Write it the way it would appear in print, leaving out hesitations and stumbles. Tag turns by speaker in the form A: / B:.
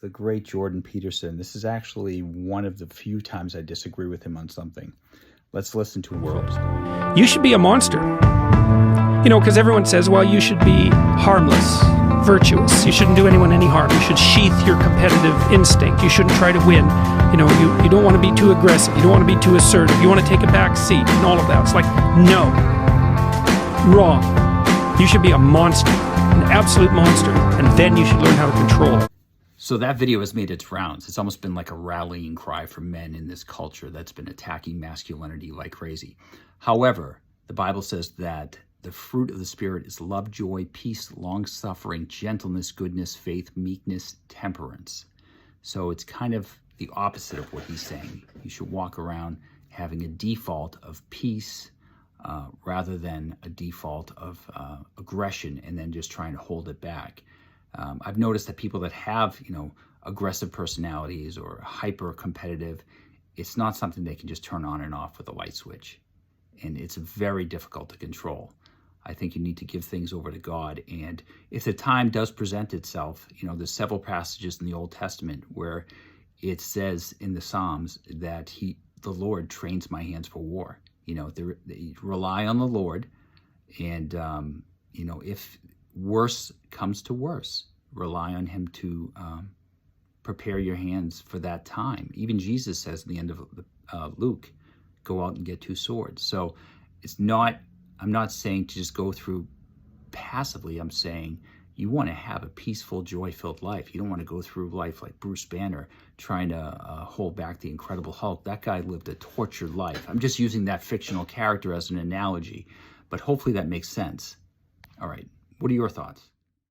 A: the great Jordan Peterson. This is actually one of the few times I disagree with him on something. Let's listen to him.
B: You should be a monster. You know, because everyone says, well, you should be harmless, virtuous. You shouldn't do anyone any harm. You should sheath your competitive instinct. You shouldn't try to win. You know, you don't want to be too aggressive. You don't want to be too assertive. You want to take a back seat and all of that. It's like, no. Wrong. You should be a monster, an absolute monster, and then you should learn how to control it.
A: So that video has made its rounds. It's almost been like a rallying cry for men in this culture that's been attacking masculinity like crazy. However, the Bible says that the fruit of the Spirit is love, joy, peace, long-suffering, gentleness, goodness, faith, meekness, temperance. So it's kind of the opposite of what he's saying. You should walk around having a default of peace rather than a default of aggression and then just trying to hold it back. I've noticed that people that have, aggressive personalities or hyper competitive, it's not something they can just turn on and off with a light switch. And it's very difficult to control. I think you need to give things over to God. And if the time does present itself, there's several passages in the Old Testament where it says in the Psalms that the Lord trains my hands for war. They rely on the Lord. And, if worse comes to worse, rely on him to prepare your hands for that time. Even Jesus says at the end of Luke, go out and get 2 swords. So I'm not saying to just go through passively. I'm saying you want to have a peaceful, joy-filled life. You don't want to go through life like Bruce Banner trying to hold back the Incredible Hulk. That guy lived a tortured life. I'm just using that fictional character as an analogy, but hopefully that makes sense. All right, what are your thoughts?